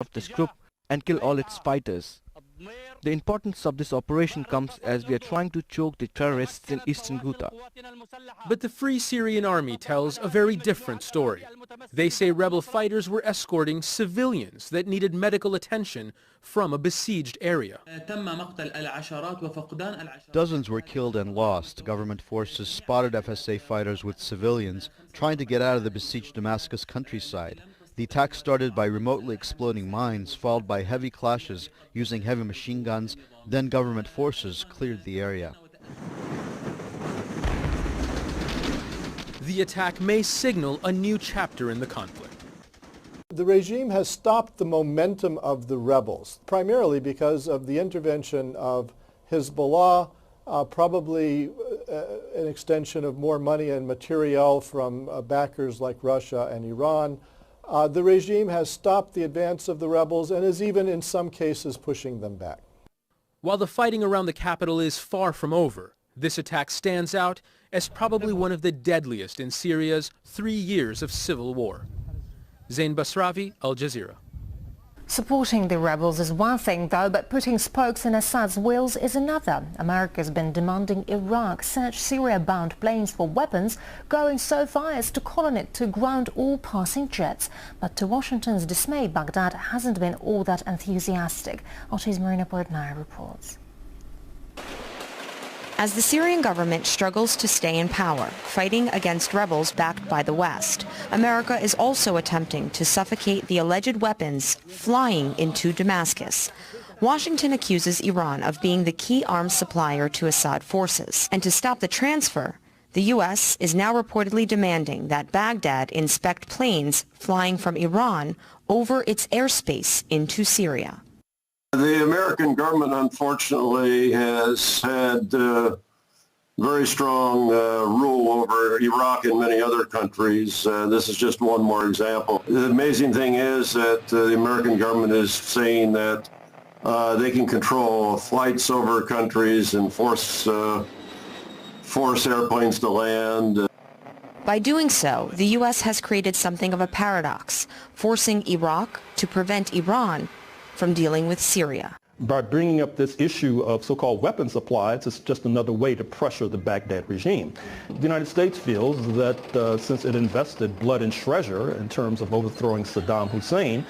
of this group and kill all its fighters. The importance of this operation comes as we are trying to choke the terrorists in eastern Ghouta. But the Free Syrian Army tells a very different story. They say rebel fighters were escorting civilians that needed medical attention from a besieged area. Dozens were killed and lost. Government forces spotted FSA fighters with civilians trying to get out of the besieged Damascus countryside. The attack started by remotely exploding mines, followed by heavy clashes using heavy machine guns. Then government forces cleared the area. The attack may signal a new chapter in the conflict. The regime has stopped the momentum of the rebels, primarily because of the intervention of Hezbollah, probably an extension of more money and materiel from backers like Russia and Iran. The regime has stopped the advance of the rebels and is even in some cases pushing them back. While the fighting around the capital is far from over, this attack stands out as probably one of the deadliest in Syria's 3 years of civil war. Zain Basravi, Al Jazeera. Supporting the rebels is one thing, though, but putting spokes in Assad's wheels is another. America's been demanding Iraq search Syria-bound planes for weapons, going so far as to call on it to ground all passing jets. But to Washington's dismay, Baghdad hasn't been all that enthusiastic. RT's Marina Portnaya reports. As the Syrian government struggles to stay in power, fighting against rebels backed by the West, America is also attempting to suffocate the alleged weapons flying into Damascus. Washington accuses Iran of being the key arms supplier to Assad forces. And to stop the transfer, the U.S. is now reportedly demanding that Baghdad inspect planes flying from Iran over its airspace into Syria. The American government, unfortunately, has had very strong rule over Iraq and many other countries. This is just one more example. The amazing thing is that the American government is saying that they can control flights over countries and force airplanes to land. By doing so, the U.S. has created something of a paradox, forcing Iraq to prevent Iran from dealing with Syria. By bringing up this issue of so-called weapons supplies, it's just another way to pressure the Baghdad regime. The United States feels that since it invested blood and treasure in terms of overthrowing Saddam Hussein,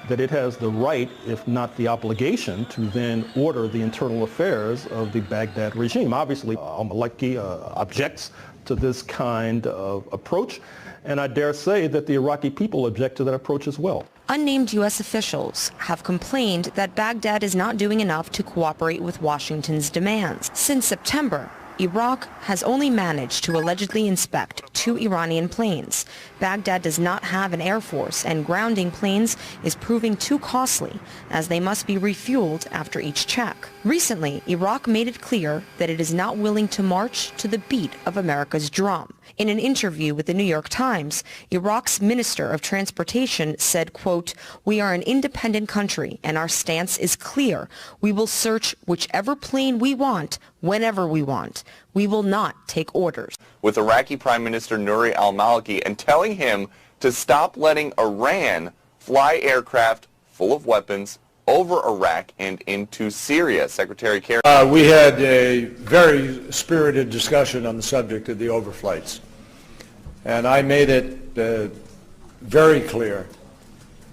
that it has the right, if not the obligation, to then order the internal affairs of the Baghdad regime. Obviously, al-Maliki objects to this kind of approach, and I dare say that the Iraqi people object to that approach as well. Unnamed U.S. officials have complained that Baghdad is not doing enough to cooperate with Washington's demands. Since September, Iraq has only managed to allegedly inspect 2 Iranian planes. Baghdad does not have an air force, and grounding planes is proving too costly, as they must be refueled after each check. Recently, Iraq made it clear that it is not willing to march to the beat of America's drum. In an interview with the New York Times, Iraq's Minister of Transportation said, quote, "We are an independent country and our stance is clear. We will search whichever plane we want, whenever we want. We will not take orders." With Iraqi Prime Minister Nouri al-Maliki and telling him to stop letting Iran fly aircraft full of weapons over Iraq and into Syria. Secretary Kerry. We had a very spirited discussion on the subject of the overflights. And I made it very clear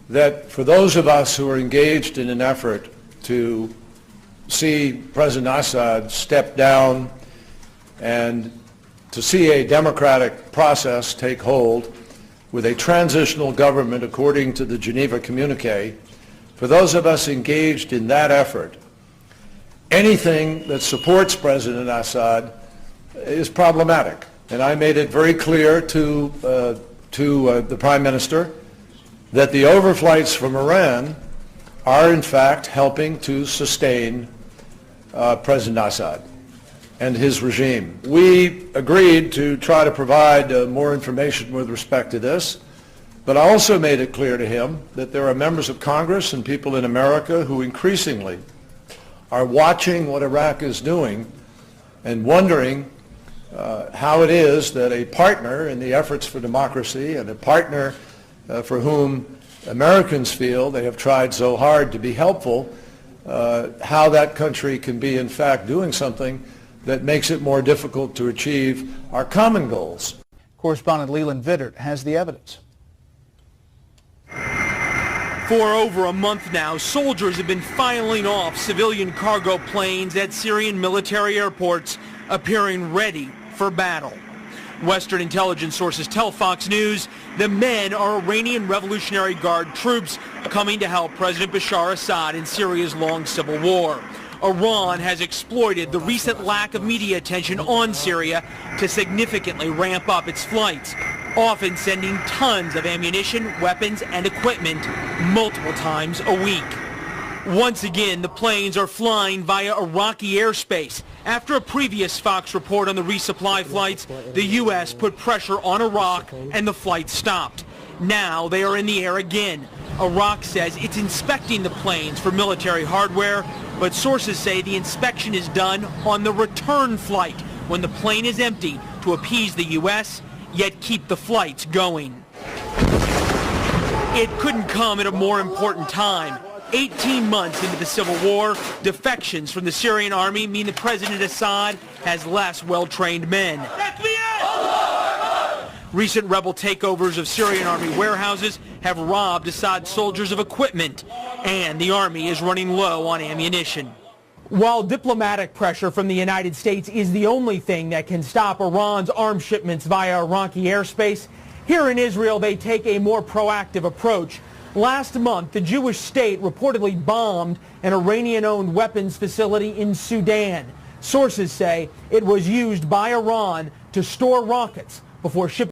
that for those of us who are engaged in an effort to see President Assad step down and to see a democratic process take hold with a transitional government according to the Geneva Communique, for those of us engaged in that effort, anything that supports President Assad is problematic. And I made it very clear to the Prime Minister that the overflights from Iran are in fact helping to sustain President Assad and his regime. We agreed to try to provide more information with respect to this, but I also made it clear to him that there are members of Congress and people in America who increasingly are watching what Iraq is doing and wondering how it is that a partner in the efforts for democracy and a partner for whom Americans feel they have tried so hard to be helpful, how that country can be in fact doing something that makes it more difficult to achieve our common goals. Correspondent Leland Vittert has the evidence. For over a month now, soldiers have been filing off civilian cargo planes at Syrian military airports, appearing ready for battle. Western intelligence sources tell Fox News the men are Iranian Revolutionary Guard troops coming to help President Bashar Assad in Syria's long civil war. Iran has exploited the recent lack of media attention on Syria to significantly ramp up its flights, often sending tons of ammunition, weapons, and equipment multiple times a week. Once again, the planes are flying via Iraqi airspace. After a previous Fox report on the resupply flights, the U.S. put pressure on Iraq and the flight stopped. Now they are in the air again. Iraq says it's inspecting the planes for military hardware, but sources say the inspection is done on the return flight when the plane is empty to appease the U.S., yet keep the flights going. It couldn't come at a more important time. 18 months into the civil war, defections from the Syrian army mean that President Assad has less well-trained men. Recent rebel takeovers of Syrian army warehouses have robbed Assad soldiers of equipment, and the army is running low on ammunition. While diplomatic pressure from the United States is the only thing that can stop Iran's arms shipments via Iraqi airspace, here in Israel they take a more proactive approach. Last month, the Jewish state reportedly bombed an Iranian-owned weapons facility in Sudan. Sources say it was used by Iran to store rockets before shipping